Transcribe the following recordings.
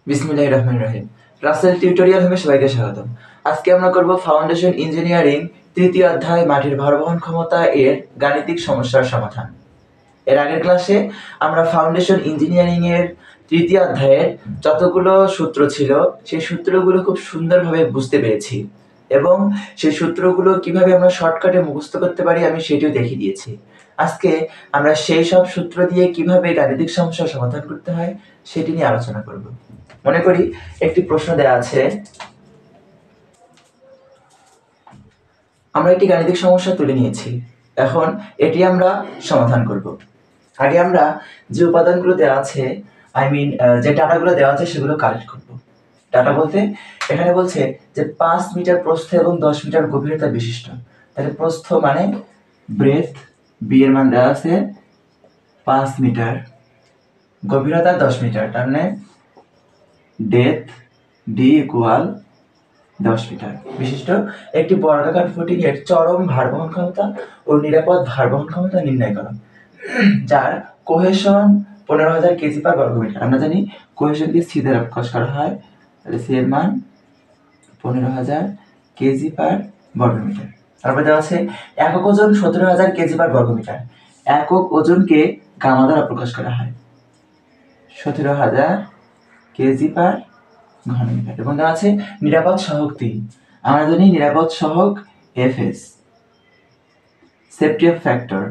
বিসমিল্লাহির রহমানির রহিম। রাসেল টিউটোরিয়াল হবে সবাইকে স্বাগতম। আজকে আমরা করব ফাউন্ডেশন ইঞ্জিনিয়ারিং তৃতীয় অধ্যায় মাটির ভারবহন ক্ষমতা এর গাণিতিক সমস্যার সমাধান। এর আগের ক্লাসে আমরা ফাউন্ডেশন ইঞ্জিনিয়ারিং এর তৃতীয় অধ্যায়ের যতগুলো সূত্র ছিল সেই সূত্রগুলো খুব সুন্দরভাবে বুঝতে পেরেছি এবং সেই সূত্রগুলো কিভাবে আমরা শর্টকাটে মুখস্থ করতে পারি আমি সেটিও দেখিয়ে দিয়েছি। আজকে আমরা সেই সব সূত্র দিয়ে কিভাবে গাণিতিক সমস্যার সমাধান করতে হয় সেটি নিয়ে আলোচনা করব। মনে করি একটি প্রশ্ন দেওয়া আছে, আমরা একটি গাণিতিক সমস্যা তুলে নিয়েছি, এখন এটি আমরা সমাধান করব। আগে আমরা যে উপাদানগুলো দেওয়া আছে যে ডাটাগুলো দেওয়া আছে সেগুলো কালেক্ট করব। ডাটা বলতে এখানে বলছে যে 5 মিটার প্রস্থ এবং 10 মিটার গভীরতা বিশিষ্ট। তাহলে প্রস্থ মানে ব্রেথ, বি এর মান দেওয়া আছে 5 মিটার, গভীরতা 10 মিটার, তার মানে ডেপথ ডি ইকুয়াল 10 মিটার বিশিষ্ট একটি বর্গাকার ফুটিং এর চরম ভারবহন ক্ষমতা ও নিরাপদ ভারবহন ক্ষমতা নির্ণয় করো, যার কোহেশন 15,000 কেজি পার বর্গমিটার। আমরা জানি কোহেশনকে সি দ্বারা প্রকাশ করা হয়, তাহলে সি এর মান 15,000 কেজি পার বর্গমিটার। তারপর দেওয়া আছে একক ওজন 17,000 কেজি পার বর্গমিটার। একক ওজনকে গামা দ্বারা প্রকাশ করা হয় 17,000 কেজি পার ঘনমিটার। এবং দেওয়া আছে নিরাপদ সহগ 3। আমরা জানি নিরাপদ সহগ FS, safety of factor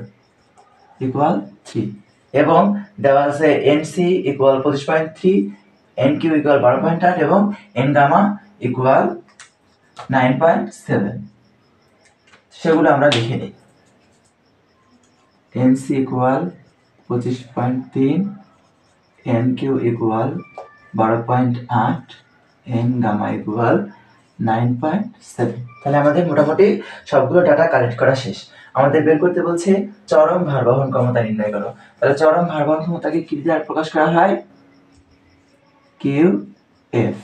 equal 3। এবং দেওয়া আছে এনসি ইকুয়াল 25.3, এনকিউ ইকুয়াল 12.8 এবং এন গামা ইকুয়াল 9.7। সেগুলো আমরা লিখে নিই। NC equal 25.3, এনকিউ equal 12.8, N gamma equal 9.7। তাহলে আমাদের মোটামুটি সবগুলো ডাটা কালেক্ট করা শেষ। আমাদের বের করতে বলছে চরম ভারবহন ক্ষমতা নির্ণয় করো। তাহলে চরম ভারবহন ক্ষমতাকে কি দ্বারা প্রকাশ করা হয়? কিউ এফ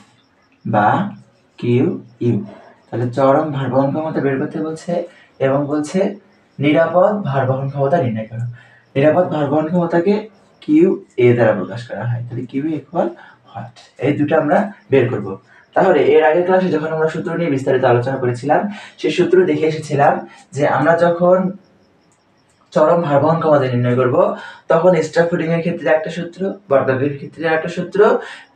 বা কিউ ইউ। তাহলে চরম ভারবহন ক্ষমতা বের করতে বলছে এবং বলছে নিরাপদ ভারবহন ক্ষমতা নির্ণয় করো। নিরাপদ ভারবহন ক্ষমতাকে কিউ এ দ্বারা প্রকাশ করা হয়। তাহলে কিউ ইকুয়াল হোয়াট, এই দুটো আমরা বের করব। তাহলে এর আগের ক্লাসে যখন আমরা সূত্র নিয়ে বিস্তারিত আলোচনা করেছিলাম সেই সূত্র দেখে এসেছিলাম যে আমরা যখন চরম ভারবহন ক্ষমতা নির্ণয় করব তখন স্টার ফুটিং এর ক্ষেত্রে একটা সূত্র, বর্গাকারের ক্ষেত্রে একটা সূত্র,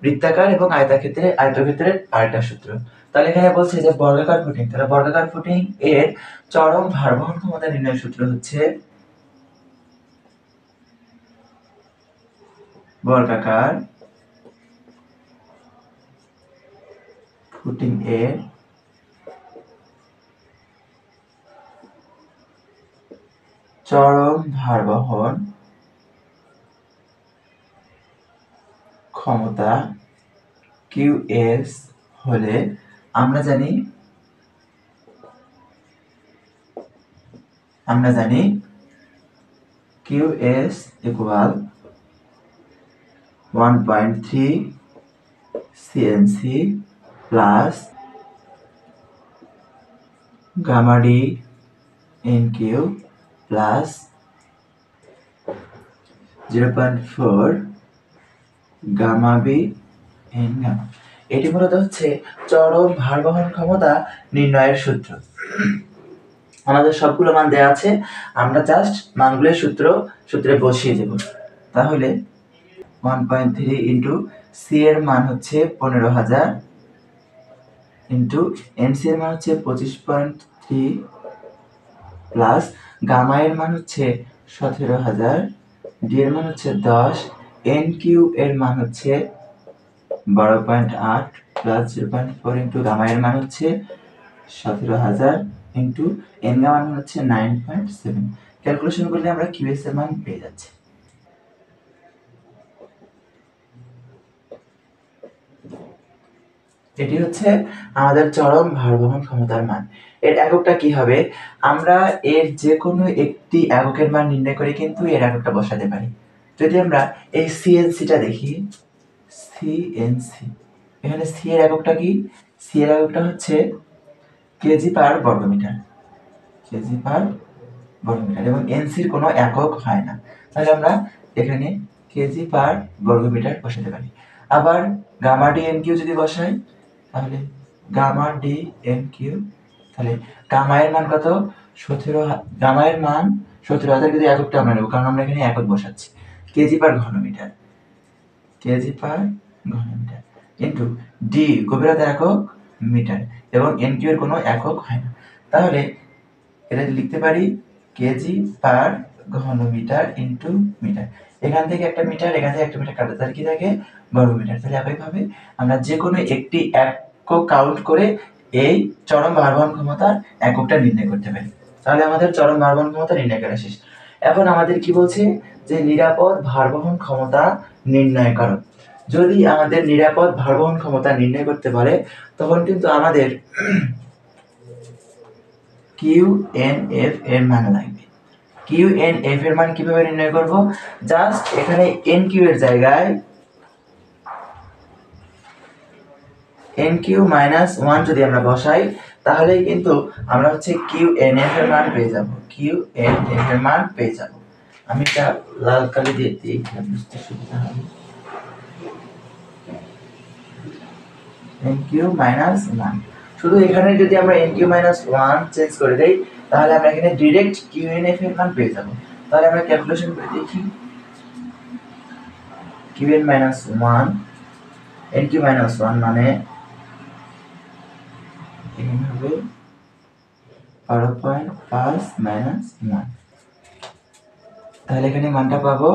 বৃত্তাকার এবং আয়তক্ষেত্রের আরেকটা সূত্র। তাহলে এখানে বলছে যে বর্গাকার ফুটিং, তাহলে বর্গাকার ফুটিং এর চরম ভারবহন ক্ষমতা নির্ণয়ের সূত্র হচ্ছে বর্গাকার ফুটিং এর চরম ভারবহন ক্ষমতা কিউএস হলে আমরা জানি QS equal 1.3 CNC plus gamma D N Q plus 0.4 gamma B N gamma. এটি মূলত হচ্ছে চরম ভারবহন ক্ষমতা নির্ণয়ের সূত্র। আমাদের সবগুলো মান দেওয়া আছে, আমরা জাস্ট মানগুলো সূত্রে বসিয়ে দেব। তাহলে 1.3 ইন্টু সি এর মান হচ্ছে 15,000 ইন্টু এনসি এর মান হচ্ছে 25.3 প্লাস গামা এর মান হচ্ছে 17,000, ডি এর মান হচ্ছে 10, এন কিউ এর মান হচ্ছে 12.8 প্লাস 0.4 ইন্টু গামা এর মান হচ্ছে 17,000 ইন্টু এন গামা মান হচ্ছে 9.7। ক্যালকুলেশন করলে আমরা কিউএস এর মান পেয়ে যাচ্ছি। এটি হচ্ছে আমাদের চরম ভারবহন ক্ষমতার মান। এর এককটা কি হবে? আমরা এর যে কোনো একটি এককের মান নির্ণয় করে কিন্তু এর এককটা বসাতে পারি। যদি আমরা এই সিএনসিটা দেখি, সিএনসি, এখানে সি এর এককটা কি? সি এর এককটা হচ্ছে কেজি পার বর্গমিটার, কেজি পার বর্গমিটার, এবং এনসির কোনো একক হয় না। তাহলে আমরা এখানে কেজি পার বর্গমিটার বসাতে পারি। আবার গামা ডি এন কিউ যদি বসাই তাহলে গামা ডি এন কিউ, তাহলে গামা এর মান কত? 17, গামা এর মান 17,000, কিন্তু এককটা আমরা নেব কারণ আমরা এখানে একক বসাচ্ছি, কেজি পার ঘনমিটার, কেজি পার ঘনমিটার ইন্টু ডি গভীরতা একক মিটার, এবং এন কিউ এর কোনো একক হয় না, তাহলে এটা লিখতে পারি কেজি পার ঘনমিটার ইন্টু মিটার। এখান থেকে একটা মিটার, এখান থেকে একটা মিটার কাটা, তাহলে কি থাকে? বর্গমিটার। তাহলে একইভাবে আমরা যে কোনো একটি একক কাউন্ট করে এই চরম ভারবহন ক্ষমতার এককটা নির্ণয় করতে পারি। তাহলে আমাদের চরম ভারবহন ক্ষমতা নির্ণয় করা শেষ। এখন আমাদের কি বলছে? যে নিরাপদ ভারবহন ক্ষমতা নির্ণয় করো। যদি আমাদের নিরাপদ ভারবহন ক্ষমতা নির্ণয় করতে পারে তখন কিন্তু আমাদের QNF এর মান লাগবে। QNF এর মান কিভাবে নির্ণয় করব? জাস্ট এখানে NQ এর জায়গায় NQ - 1 যদি আমরা বসাই তাহলেই কিন্তু আমরা হচ্ছে QNF এর মান পেয়ে যাব। QNF এর মান পেয়ে যাব। আমি এটা লাল কালি দিয়ে দিই, বুঝতে সুবিধা হবে। NQ - 1, শুধু এখানে যদি আমরা NQ - 1 চেঞ্জ করে দেই তাহলে আমরা এখানে ডাইরেক্ট QNF এর মান পেয়ে যাব। তাহলে আমরা ক্যালকুলেশন করে দেখি। QN - 1 NQ - 1 মানে এখানে হবে 12.5 - 1, তাহলে এখানে মানটা পাবো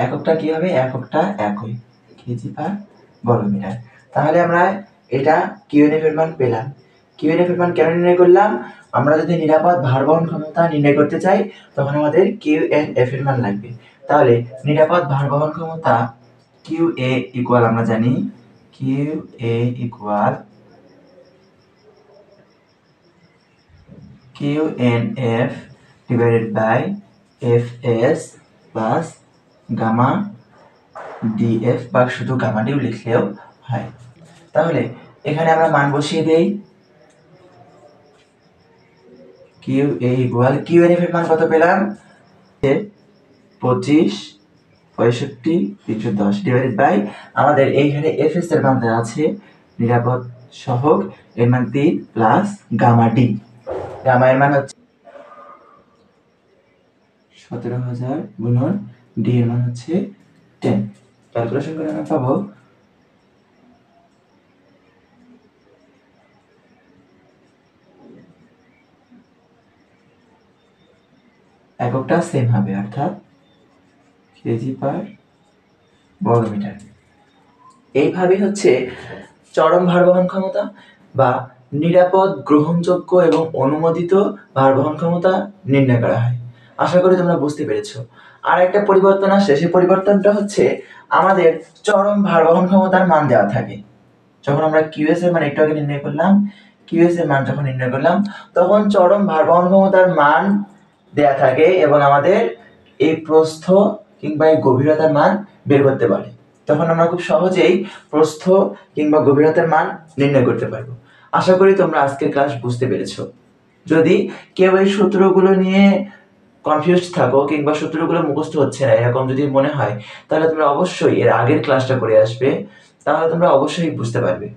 এককটা কি হবে? এককটা একই, কেজি পার বর্গমিটার। তাহলে আমরা এটা QNF এর মান পেলাম। QNF এর মান কেন নির্ণয় করলাম? আমরা যদি নিরাপদ ভারবহন ক্ষমতা নির্ণয় করতে চাই তখন আমাদের QNF এর মান লাগবে। তাহলে নিরাপদ ভারবহন ক্ষমতা QA ইকুয়াল, আমরা জানি QA equal QNF divided by FS plus gamma DF, বা শুধু গামা ডিও লিখলেও হয়। তাহলে এখানে আমরা মান বসিয়ে দেই। QA ইকুয়াল QNF এর মান কত পেলাম? 25, 65, 310 ডিভাইডেড বাই আমাদের এইখানে FS এর মান দেওয়া আছে নিরাপদ সহগ, এর মান 3 প্লাস গামা ডি, গামা এর মান হচ্ছে 17,000 গুণন ডি এর মান হচ্ছে 10। ক্যালকুলেশন করে আমরা পাবো এককটা সেম হবে, অর্থাৎ কেজি পার বর্গমিটার। এইভাবে হচ্ছে চরম ভারবহন ক্ষমতা বা নিরাপদ, গ্রহণযোগ্য এবং অনুমোদিত ভারবহন ক্ষমতা নির্ণয় করা হয়। আশা করি তোমরা বুঝতে পেরেছো। আর একটা পরিবর্তন আসে, সেই পরিবর্তনটা হচ্ছে আমাদের চরম ভারবহন ক্ষমতার মান দেওয়া থাকে। যখন আমরা QS এর মান একটু আগে নির্ণয় করলাম, QS এর মান যখন নির্ণয় করলাম তখন চরম ভারবহন ক্ষমতার মান দেয়া থাকে এবং আমাদের এই প্রস্থ কিংবা এই গভীরতার মান বের করতে পারি। তখন আমরা খুব সহজেই প্রস্থ কিংবা গভীরতার মান নির্ণয় করতে পারবো। আশা করি তোমরা আজকের ক্লাস বুঝতে পেরেছো। যদি কেউ এই সূত্রগুলো নিয়ে কনফিউজড থাকো কিংবা সূত্রগুলো মুখস্থ হচ্ছে না এরকম যদি মনে হয় তাহলে তোমরা অবশ্যই এর আগের ক্লাসটা করে আসবে, তাহলে তোমরা অবশ্যই বুঝতে পারবে।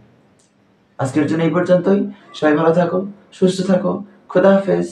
আজকের জন্য এই পর্যন্তই। সবাই ভালো থাকো, সুস্থ থাকো, খোদা হাফেজ।